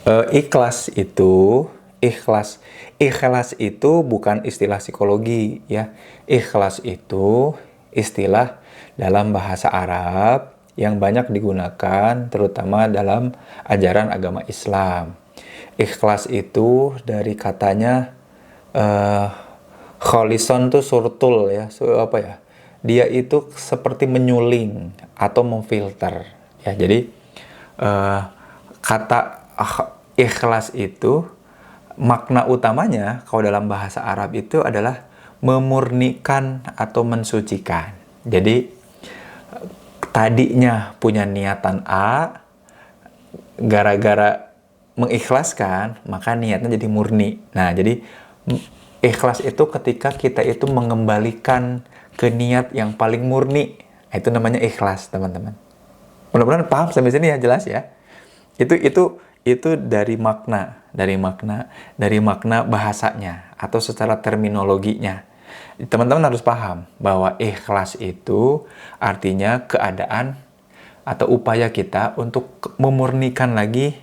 Ikhlas itu bukan istilah psikologi ya. Ikhlas itu istilah dalam bahasa Arab yang banyak digunakan terutama dalam ajaran agama Islam. Ikhlas itu dari katanya kholison tuh surtul ya, apa ya? Dia itu seperti menyuling atau memfilter ya. Jadi kata ikhlas itu makna utamanya kalau dalam bahasa Arab itu adalah memurnikan atau mensucikan. Jadi tadinya punya niatan A, gara-gara mengikhlaskan maka niatnya jadi murni. Nah, jadi ikhlas itu ketika kita itu mengembalikan ke niat yang paling murni. Itu namanya ikhlas, teman-teman. Mudah-mudahan paham sampai sini ya, jelas ya. Itu dari makna bahasanya atau secara terminologinya. Teman-teman harus paham bahwa ikhlas itu artinya keadaan atau upaya kita untuk memurnikan lagi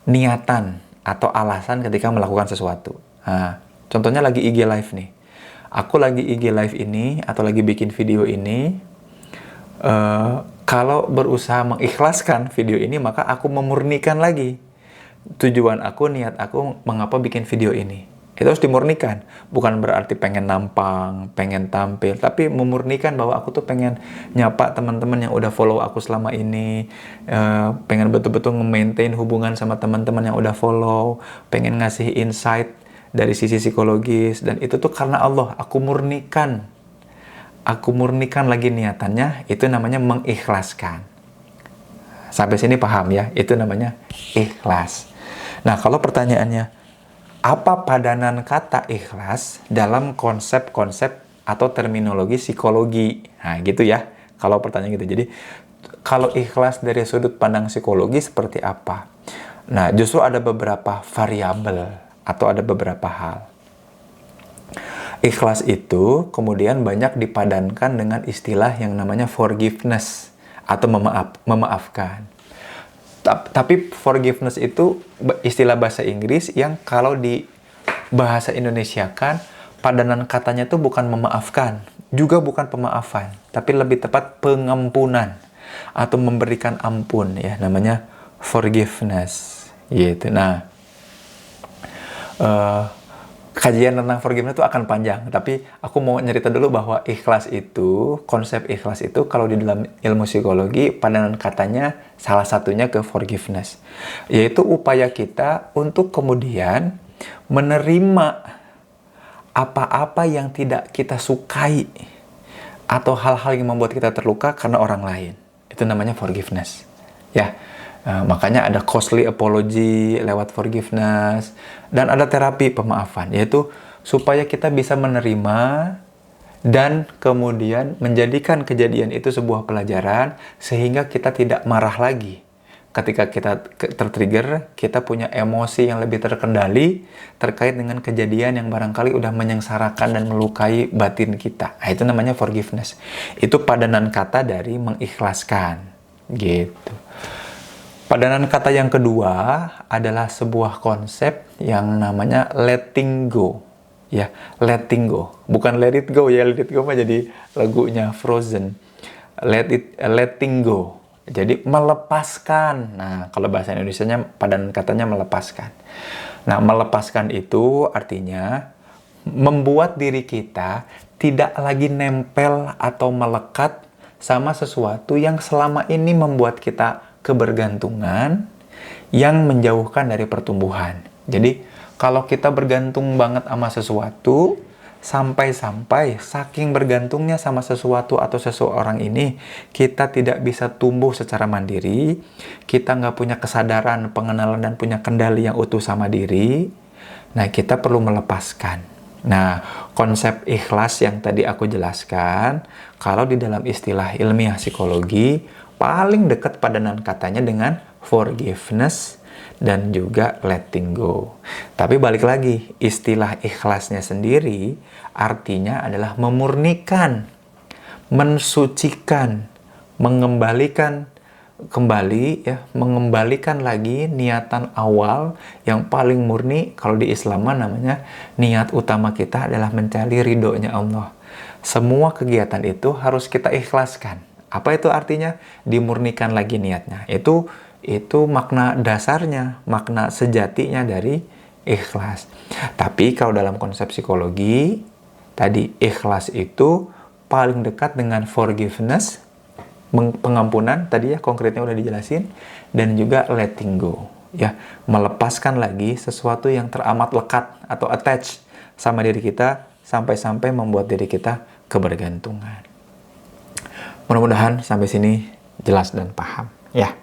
niatan atau alasan ketika melakukan sesuatu. Nah, contohnya lagi IG live nih. Aku lagi IG live ini atau lagi bikin video ini, kalau berusaha mengikhlaskan video ini, maka aku memurnikan lagi tujuan aku, niat aku mengapa bikin video ini. Itu harus dimurnikan. Bukan berarti pengen nampang, pengen tampil, tapi memurnikan bahwa aku tuh pengen nyapa teman-teman yang udah follow aku selama ini, pengen betul-betul nge-maintain hubungan sama teman-teman yang udah follow, pengen ngasih insight dari sisi psikologis, dan itu tuh karena Allah. Aku murnikan lagi niatannya, itu namanya mengikhlaskan. Sampai sini paham ya? Itu namanya ikhlas. Nah, kalau pertanyaannya, apa padanan kata ikhlas dalam konsep-konsep atau terminologi psikologi? Nah, gitu ya. Kalau pertanyaan gitu. Jadi, kalau ikhlas dari sudut pandang psikologi seperti apa? Nah, justru ada beberapa variabel atau ada beberapa hal. Ikhlas itu kemudian banyak dipadankan dengan istilah yang namanya forgiveness atau memaafkan. Tapi forgiveness itu istilah bahasa Inggris yang kalau di bahasa Indonesia kan padanan katanya itu bukan memaafkan, juga bukan pemaafan, tapi lebih tepat pengampunan atau memberikan ampun ya, namanya forgiveness gitu. Nah, kajian tentang forgiveness itu akan panjang, tapi aku mau cerita dulu bahwa ikhlas itu, konsep ikhlas itu kalau di dalam ilmu psikologi, padanan katanya salah satunya ke forgiveness, yaitu upaya kita untuk kemudian menerima apa-apa yang tidak kita sukai atau hal-hal yang membuat kita terluka karena orang lain. Itu namanya forgiveness. Ya. Makanya ada costly apology lewat forgiveness, dan ada terapi pemaafan, yaitu supaya kita bisa menerima dan kemudian menjadikan kejadian itu sebuah pelajaran sehingga kita tidak marah lagi. Ketika kita tertrigger, kita punya emosi yang lebih terkendali terkait dengan kejadian yang barangkali udah menyengsarakan dan melukai batin kita. Nah, itu namanya forgiveness. Itu padanan kata dari mengikhlaskan. Gitu. Padanan kata yang kedua adalah sebuah konsep yang namanya letting go. Ya, letting go. Bukan let it go ya, let it go mah jadi lagunya Frozen. Letting go. Jadi melepaskan. Nah, kalau bahasa Indonesianya padanan katanya melepaskan. Nah, melepaskan itu artinya membuat diri kita tidak lagi nempel atau melekat sama sesuatu yang selama ini membuat kita kebergantungan yang menjauhkan dari pertumbuhan. Jadi, kalau kita bergantung banget sama sesuatu, sampai-sampai saking bergantungnya sama sesuatu atau seseorang ini, kita tidak bisa tumbuh secara mandiri, kita nggak punya kesadaran, pengenalan, dan punya kendali yang utuh sama diri, nah kita perlu melepaskan. Nah, konsep ikhlas yang tadi aku jelaskan, kalau di dalam istilah ilmiah psikologi, paling dekat padanan katanya dengan forgiveness dan juga letting go. Tapi balik lagi, istilah ikhlasnya sendiri artinya adalah memurnikan, mensucikan, mengembalikan kembali ya, mengembalikan lagi niatan awal yang paling murni. Kalau di Islam namanya niat utama kita adalah mencari ridhonya Allah. Semua kegiatan itu harus kita ikhlaskan. Apa itu artinya? Dimurnikan lagi niatnya. Itu makna dasarnya, makna sejatinya dari ikhlas. Tapi kalau dalam konsep psikologi, tadi ikhlas itu paling dekat dengan forgiveness, pengampunan, tadi ya konkretnya udah dijelasin, dan juga letting go, ya, melepaskan lagi sesuatu yang teramat lekat atau attach sama diri kita sampai-sampai membuat diri kita kebergantungan. Mudah-mudahan sampai sini jelas dan paham, ya.